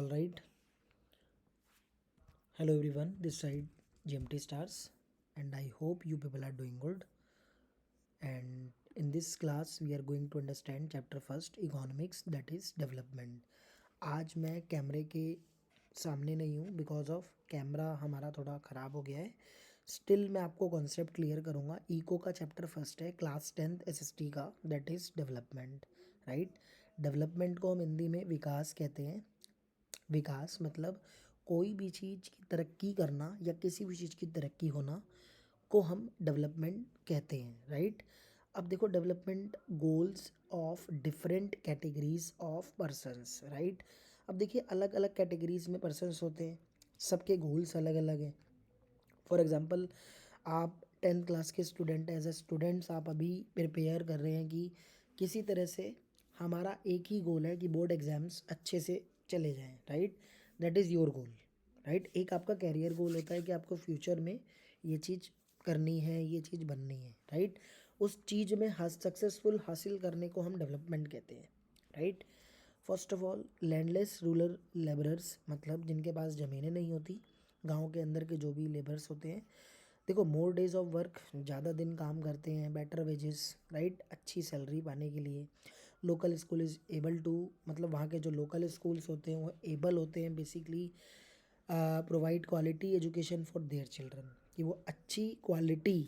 All right. Hello everyone. This side GMT Stars, and I hope you people are doing good. And in this class, we are going to understand chapter first, economics, that is development. आज मैं कैमरे के सामने नहीं हूँ because of camera हमारा थोड़ा ख़राब हो गया है. स्टिल मैं आपको कॉन्सेप्ट क्लियर करूँगा. इको का चैप्टर फर्स्ट है, क्लास 10th SST का, that is development. Right. Development को हम हिंदी में विकास कहते हैं. विकास मतलब कोई भी चीज़ की तरक्की करना या किसी भी चीज़ की तरक्की होना को हम डेवलपमेंट कहते हैं. राइट. अब देखो, development goals of different categories of persons. Right. अब देखिए, अलग अलग कैटेगरीज में पर्सनस होते हैं, सबके गोल्स अलग अलग हैं. फॉर एग्जांपल, आप 10th क्लास के स्टूडेंट, एज ए स्टूडेंट्स आप अभी प्रिपेयर कर रहे हैं कि किसी तरह से हमारा एक ही गोल है कि बोर्ड एग्ज़ाम्स अच्छे से चले जाएं. Right. That is your goal. Right. एक आपका कैरियर गोल होता है कि आपको फ्यूचर में ये चीज़ करनी है, ये चीज़ बननी है. राइट. उस चीज़ में सक्सेसफुल हासिल करने को हम डेवलपमेंट कहते हैं. Right. First of all, landless rural labourers, मतलब जिनके पास ज़मीनें नहीं होती, गांव के अंदर के जो भी लेबर्स होते हैं. देखो, मोर डेज ऑफ वर्क, ज़्यादा दिन काम करते हैं, बेटर वेजेस. राइट. अच्छी सैलरी पाने के लिए local school is able to, मतलब वहाँ के जो लोकल स्कूल्स होते हैं वो एबल होते हैं basically provide quality education for their children, कि वो अच्छी क्वालिटी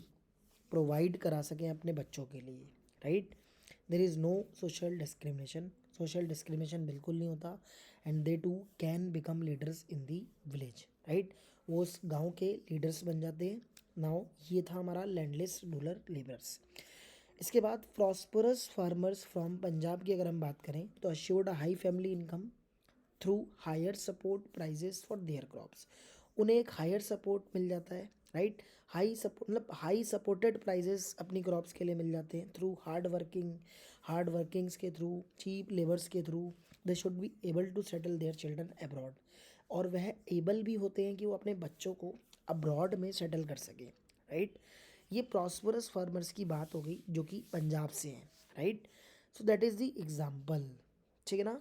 प्रोवाइड करा सकें अपने बच्चों के लिए. Right. There is no social discrimination, social discrimination बिल्कुल नहीं होता. And they too can become leaders in the village. Right. वो उस गांव के लीडर्स बन जाते हैं. नाउ ये था हमारा लैंडलेस रूरल लेबर्स. इसके बाद प्रॉस्परस फार्मर्स फ्रॉम पंजाब की अगर हम बात करें तो assured a high family income through higher support prices for their crops. उन्हें एक हायर सपोर्ट मिल जाता है. राइट. हाई सपोर्ट मतलब हाई सपोर्टेड प्राइजेस अपनी क्रॉप्स के लिए मिल जाते हैं थ्रू हार्ड वर्किंग्स के थ्रू, चीप लेबर्स के through. They should be able to settle their children abroad. और वह एबल भी होते हैं कि वो अपने बच्चों को अब्रॉड में सेटल कर सकें. राइट. ये प्रॉस्परस फार्मर्स की बात हो गई जो कि पंजाब से हैं. Right. So that is the example. ठीक है ना.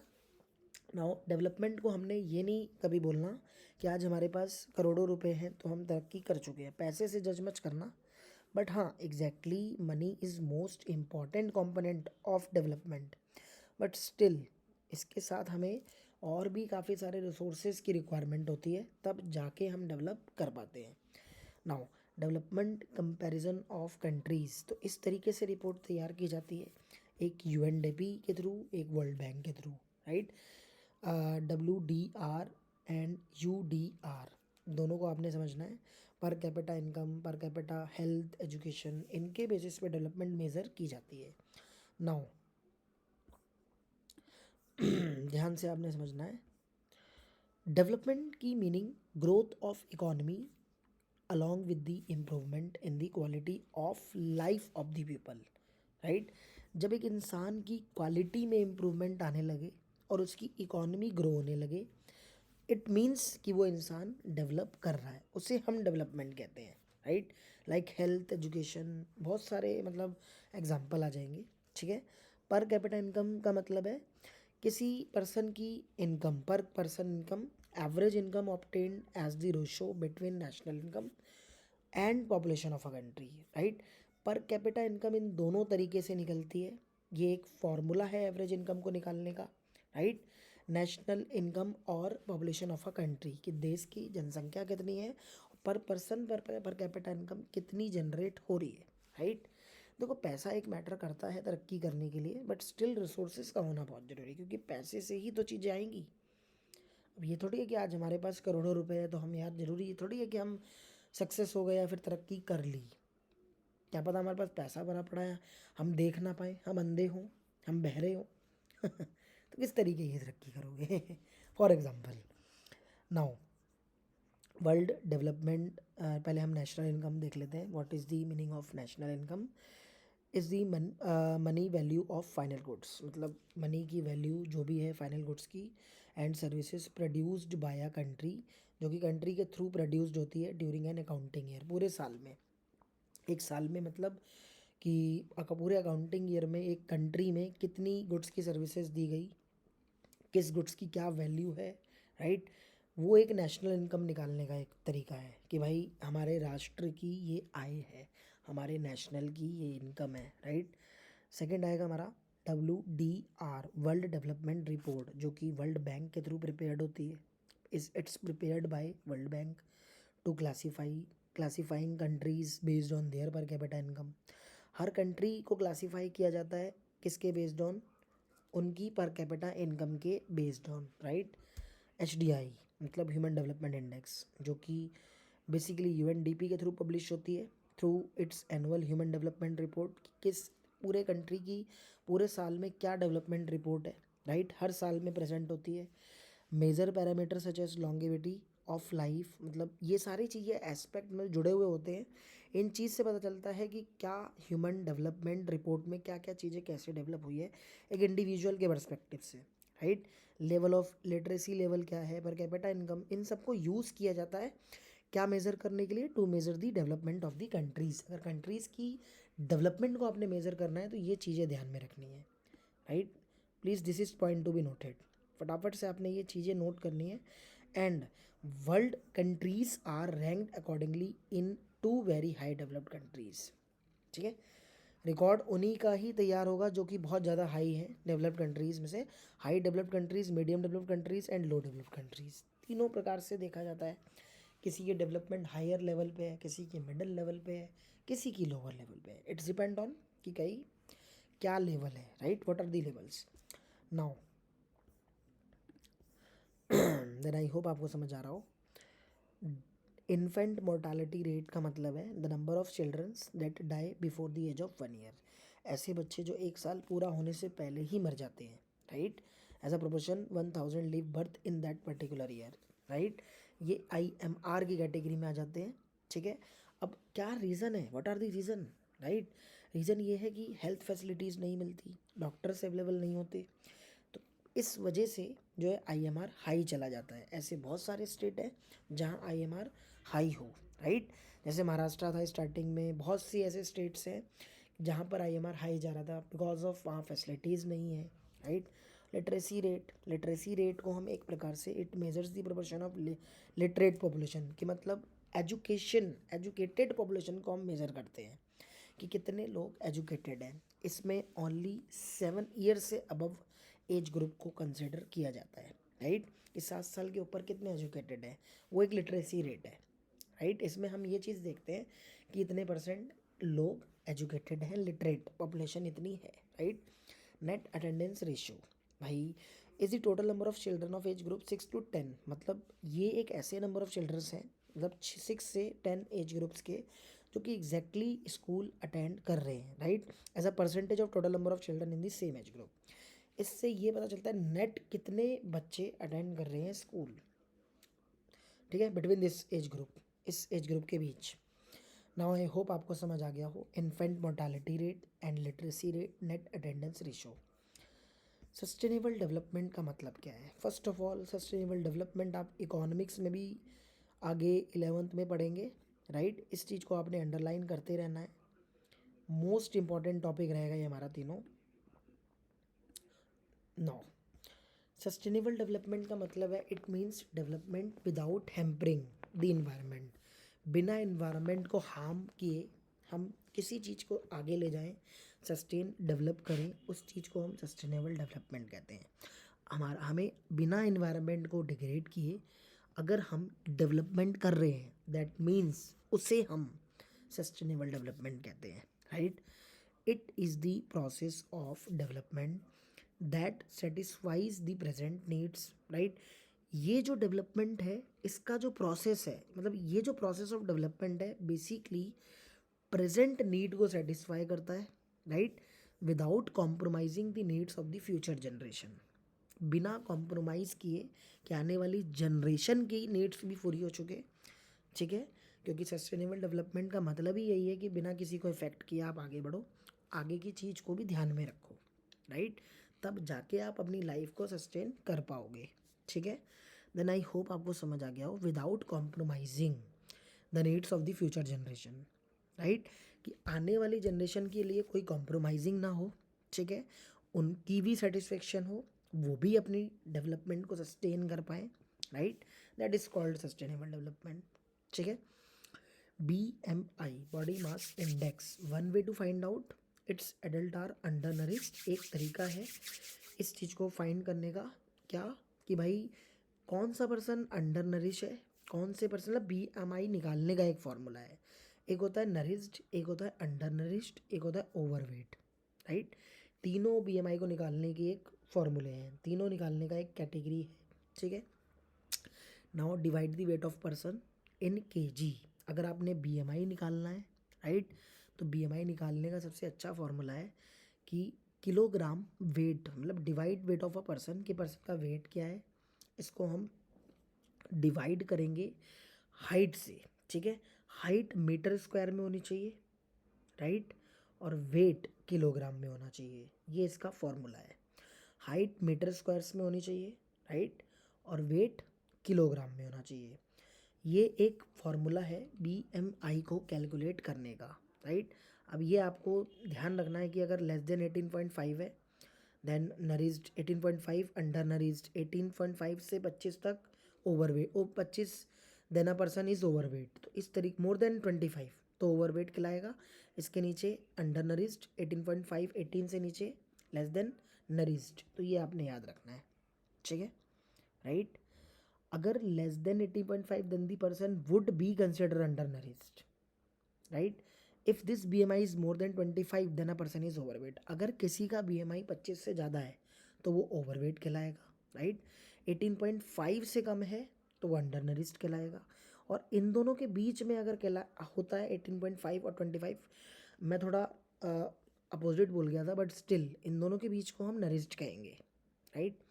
नाउ डेवलपमेंट को हमने ये नहीं कभी बोलना कि आज हमारे पास करोड़ों रुपए हैं तो हम तरक्की कर चुके हैं, पैसे से जज मच करना. बट हाँ, exactly money is most important component of development. But still इसके साथ हमें और भी काफ़ी सारे रिसोर्सेज की रिक्वायरमेंट होती है, तब जाके हम डेवलप कर पाते हैं. Now development comparison of countries, तो इस तरीके से रिपोर्ट तैयार की जाती है, एक UNDP के थ्रू, एक वर्ल्ड बैंक के through. Right. WDR and UDR, दोनों को आपने समझना है. पर capita income, per capita health, education, इनके बेसिस पे डेवलपमेंट मेज़र की जाती है. नाउ ध्यान से आपने समझना है. डेवलपमेंट की meaning growth of economy along with the improvement in the quality of life of the people. Right. जब एक इंसान की क्वालिटी में इम्प्रूवमेंट आने लगे और उसकी इकोनॉमी ग्रो होने लगे, इट मीन्स कि वो इंसान डेवलप कर रहा है, उसे हम डेवलपमेंट कहते हैं. राइट. लाइक हेल्थ, एजुकेशन, बहुत सारे मतलब एग्जाम्पल आ जाएंगे. ठीक है. पर कैपिटा इनकम का मतलब है किसी पर्सन की income, per person income, average income obtained as the ratio between national income and population of a country. Right. Per capita income इन दोनों तरीके से निकलती है. ये एक फॉर्मूला है एवरेज इनकम को निकालने का. राइट. नेशनल इनकम और पॉपुलेशन ऑफ अ कंट्री, कि देश की जनसंख्या कितनी है, पर पर्सन पर कैपिटा इनकम कितनी जनरेट हो रही है. राइट. देखो, पैसा एक मैटर करता है तरक्की करने के लिए, बट स्टिल रिसोर्सेज का होना बहुत ज़रूरी है, क्योंकि पैसे से ही तो चीज़ें आएंगी. अब ये थोड़ी है कि आज हमारे पास करोड़ों रुपए है तो हम यार, ज़रूरी ये थोड़ी है कि हम सक्सेस हो गए या फिर तरक्की कर ली. क्या पता हमारे पास पैसा भरा पड़ा है, हम देख ना पाए, हम अंधे हों, हम बहरे हों. तो किस तरीके की तरक्की करोगे. For example, now world development, पहले हम नेशनल इनकम देख लेते हैं. What is the meaning of national income? Is the money value of final goods, मतलब मनी की वैल्यू जो भी है फाइनल गुड्स की, and services produced by a country, जो कि कंट्री के थ्रू प्रोड्यूस्ड होती है ड्यूरिंग एन अकाउंटिंग ईयर, पूरे साल में. एक साल में मतलब कि पूरे अकाउंटिंग ईयर में एक कंट्री में कितनी गुड्स की सर्विसेज दी गई, किस गुड्स की क्या वैल्यू है. राइट। वो एक नेशनल इनकम निकालने का एक तरीका है कि भाई हमारे राष्ट्र की ये आय है, हमारे नेशनल की ये इनकम है, राइट। सेकंड आएगा हमारा WDR, वर्ल्ड डेवलपमेंट रिपोर्ट, जो कि वर्ल्ड बैंक के थ्रू प्रिपेयर्ड होती है। It's prepared by World Bank to classifying countries based on their per capita income. हर कंट्री को क्लासीफाई किया जाता है किसके बेस्ड ऑन, उनकी पर कैपिटा इनकम के बेस्ड ऑन, राइट। HDI मतलब ह्यूमन डेवलपमेंट इंडेक्स, जो कि बेसिकली UNDP के थ्रू पब्लिश होती है through its annual human development report. किस पूरे कंट्री की पूरे साल में क्या डेवलपमेंट रिपोर्ट है, राइट, हर साल में प्रेजेंट होती है। Major parameter such as longevity of life, मतलब ये सारी चीज़ें एस्पेक्ट में जुड़े हुए होते हैं। इन चीज़ से पता चलता है कि क्या ह्यूमन डेवलपमेंट रिपोर्ट में क्या क्या चीज़ें कैसे डेवलप हुई है एक इंडिविजुअल के पर्सपेक्टिव से, right. Level of literacy level क्या है, पर कैपिटा इनकम, इन सबको यूज़ किया जाता है क्या मेज़र करने के लिए, to measure the development of the countries. अगर कंट्रीज़ की डेवलपमेंट को आपने मेज़र करना है तो ये चीज़ें ध्यान में रखनी है, right. Please this is point to be noted, फटाफट से आपने ये चीज़ें नोट करनी है। And world countries are ranked accordingly in 2 very high developed countries, ठीक है। रिकॉर्ड उन्हीं का ही तैयार होगा जो कि बहुत ज़्यादा हाई है डेवलप्ड कंट्रीज़ में से। High developed countries, medium developed countries and low developed countries, तीनों प्रकार से देखा जाता है। किसी की डेवलपमेंट हायर लेवल पे है, किसी की मिडिल लेवल पे है, किसी की लोअर लेवल पे है। इट्स डिपेंड ऑन कि कई क्या लेवल है, right, what are the levels. Now then I hope आपको समझ आ रहा हो। इन्फेंट मोर्टालिटी रेट का मतलब है the number of childrens that die before the age of 1 year. ऐसे बच्चे जो 1 साल पूरा होने से पहले ही मर जाते हैं, right. As a proportion 1000 live birth in that particular year, right. ये IMR की कैटेगरी में आ जाते हैं, ठीक है। अब क्या रीज़न है, what are the reason, right. Reason ये है कि हेल्थ फैसिलिटीज़ नहीं मिलती, डॉक्टर्स अवेलेबल नहीं होते, तो इस वजह से जो है IMR हाई चला जाता है। ऐसे बहुत सारे स्टेट हैं जहाँ IMR हाई हो, राइट। जैसे महाराष्ट्र था स्टार्टिंग में, बहुत सी ऐसे स्टेट्स हैं जहाँ पर IMR हाई जा रहा था बिकॉज ऑफ वहाँ फैसिलिटीज़ नहीं है, राइट। लिटरेसी रेट को हम एक प्रकार से it measures the proportion of literate population, कि मतलब एजुकेटेड पॉपुलेशन को हम मेज़र करते हैं कि कितने लोग एजुकेटेड हैं। इसमें ओनली 7 ईयर से अबव एज ग्रुप को कंसिडर किया जाता है, राइट। इस 7 साल के ऊपर कितने एजुकेटेड हैं, वो एक लिटरेसी रेट है, राइट। इसमें हम ये चीज़ देखते हैं कि इतने परसेंट लोग एजुकेटेड हैं, लिटरेट पॉपुलेशन इतनी है, राइट। नेट अटेंडेंस रेशियो, भाई is the total number of children of age group 6 to 10, मतलब ये एक ऐसे नंबर ऑफ चिल्ड्रंस हैं, मतलब 6 से 10 एज ग्रुप्स के, जो कि एग्जैक्टली स्कूल अटेंड कर रहे हैं, right, as a percentage of total number of children in the same age group. इससे ये पता चलता है नेट कितने बच्चे अटेंड कर रहे हैं स्कूल, ठीक है, बिटवीन दिस एज ग्रुप, इस एज ग्रुप के बीच। नाउ आई होप आपको समझ आ गया हो infant mortality rate and literacy rate, net attendance ratio. Sustainable development का मतलब क्या है? First of all sustainable development आप इकोनॉमिक्स में भी आगे 11th में पढ़ेंगे, राइट। इस चीज़ को आपने अंडरलाइन करते रहना है, मोस्ट इंपॉर्टेंट टॉपिक रहेगा ये हमारा तीनों। नो, सस्टेनेबल डेवलपमेंट का मतलब है it means development without hampering the environment. बिना इन्वायरमेंट को हार्म किए हम किसी चीज़ को आगे ले जाएं, सस्टेन डेवलप करें, उस चीज़ को हम सस्टेनेबल डेवलपमेंट कहते हैं। हमें बिना इन्वायरमेंट को डिग्रेड किए अगर हम डेवलपमेंट कर रहे हैं, दैट मीन्स उसे हम सस्टेनेबल डेवलपमेंट कहते हैं, right. It is the process of development that satisfies the present needs, right. ये जो डेवलपमेंट है इसका जो प्रोसेस है, मतलब ये जो प्रोसेस ऑफ डेवलपमेंट है बेसिकली प्रेजेंट नीड को सेटिस्फाई करता है, right, without compromising the needs of the future generation. बिना कॉम्प्रोमाइज़ किए कि आने वाली जनरेशन की नीड्स भी पूरी हो चुके, ठीक है। क्योंकि सस्टेनेबल डेवलपमेंट का मतलब ही यही है कि बिना किसी को इफेक्ट किए आप आगे बढ़ो, आगे की चीज़ को भी ध्यान में रखो, राइट। तब जाके आप अपनी लाइफ को सस्टेन कर पाओगे, ठीक है। देन आई होप आपको समझ आ गया हो without compromising the needs of the future generation, right, कि आने वाली जनरेशन के लिए कोई कॉम्प्रोमाइजिंग ना हो, ठीक है, उनकी भी सेटिस्फेक्शन हो, वो भी अपनी डेवलपमेंट को सस्टेन कर पाएँ, right, that is called sustainable development. ठीक है, BMI body mass index, one way to find out its adult are undernourished, एक तरीका है इस चीज़ को फाइंड करने का, क्या कि भाई कौन सा पर्सन अंडर नरिश है, कौन से पर्सन, मतलब BMI निकालने का एक फॉर्मूला है। एक होता है नरिश्ड, एक होता है अंडर नरिश्ड, एक होता है ओवरवेट, राइट। तीनों BMI को निकालने की एक फॉर्मूले हैं, तीनों निकालने का एक कैटेगरी है। ठीक है, now divide the weight of person in kg। अगर आपने BMI निकालना है, राइट, तो BMI निकालने का सबसे अच्छा फॉर्मूला है कि किलोग्राम वेट, मतलब divide weight of a person, कि पर्सन का वेट क्या है, इसको हम डिवाइड करेंगे हाइट से। ठीक है, हाइट मीटर स्क्वायर में होनी चाहिए, राइट, और वेट किलोग्राम में होना चाहिए, ये इसका फॉर्मूला है। हाइट मीटर स्क्वायर्स में होनी चाहिए, राइट, और वेट किलोग्राम में होना चाहिए। ये एक फॉर्मूला है BMI को कैलकुलेट करने का, राइट। अब ये आपको ध्यान रखना है कि अगर लेस देन 18.5 है देन नरिज्ड 18.5, अंडर नरिज्ड 18.5 से 25 तक overweight, 25 then a person is overweight, तो इस तरीके मोर देन 25 तो ओवरवेट कहलाएगा। इसके नीचे अंडर नरिज्ड 18.5, 18 से नीचे लेस देन नरिज्ड, तो ये आपने याद रखना है। ठीक है, राइट। अगर less than 18.5 then the person would be consider undernourished, right. If this BMI is more than 25 then a person is overweight. अगर किसी का BMI 25 से ज़्यादा है तो वो ओवरवेट कहलाएगा, राइट। 18.5 से कम है तो वो अंडर नरिश्ड कहलाएगा, और इन दोनों के बीच में अगर कहला होता है 18.5 और 25, मैं थोड़ा अपोजिट बोल गया था, बट स्टिल इन दोनों के बीच को हम नरिश्ड कहेंगे, right.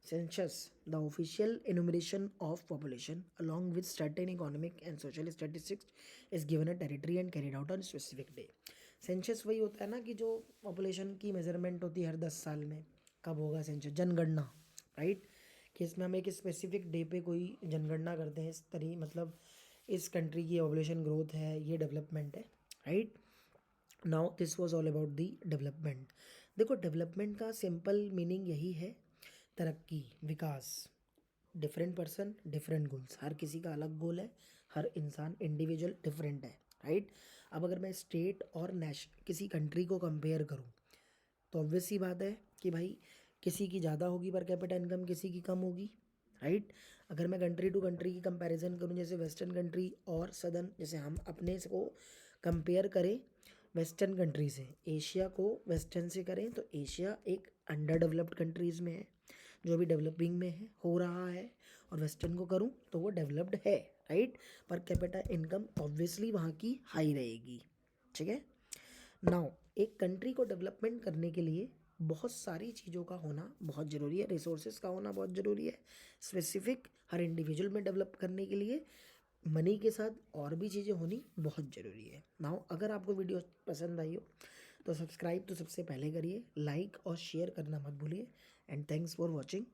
Census, the official enumeration of population along with certain economic and social statistics, is given a territory and carried out on specific day. Census वही होता है ना कि जो population की measurement होती है हर 10 साल में, कब होगा census, जनगणना, राइट, कि इसमें हम एक स्पेसिफिक डे पे कोई जनगणना करते हैं, इस तरी मतलब इस कंट्री की पॉपुलेशन ग्रोथ है, ये डेवलपमेंट है, right. Now this was all about the development. देखो डेवलपमेंट का सिंपल मीनिंग यही है, तरक्की, विकास। डिफरेंट पर्सन डिफरेंट गोल्स, हर किसी का अलग गोल है, हर इंसान इंडिविजुअल डिफरेंट है, राइट। अब अगर मैं स्टेट और किसी कंट्री को कंपेयर करूं तो ऑब्वियस सी बात है कि भाई किसी की ज़्यादा होगी पर कैपिटा इनकम, किसी की कम होगी, राइट। अगर मैं कंट्री टू कंट्री की कंपैरिजन करूं, जैसे वेस्टर्न कंट्री और सदर्न, जैसे हम अपने को कंपेयर करें वेस्टर्न कंट्री से, एशिया को वेस्टर्न से करें तो एशिया एक अंडर डेवलप्ड कंट्रीज़ में है, जो अभी डेवलपिंग में है, हो रहा है, और वेस्टर्न को करूं तो वो डेवलप्ड है, right. Per capita income obviously वहाँ की हाई रहेगी। ठीक है, नाउ एक कंट्री को डेवलपमेंट करने के लिए बहुत सारी चीज़ों का होना बहुत ज़रूरी है, रिसोर्सेज का होना बहुत ज़रूरी है। स्पेसिफिक हर इंडिविजुअल में डेवलप करने के लिए मनी के साथ और भी चीज़ें होनी बहुत ज़रूरी है। नाउ अगर आपको वीडियो पसंद आई हो तो सब्सक्राइब तो सबसे पहले करिए, लाइक और शेयर करना मत भूलिए, एंड थैंक्स फॉर वॉचिंग।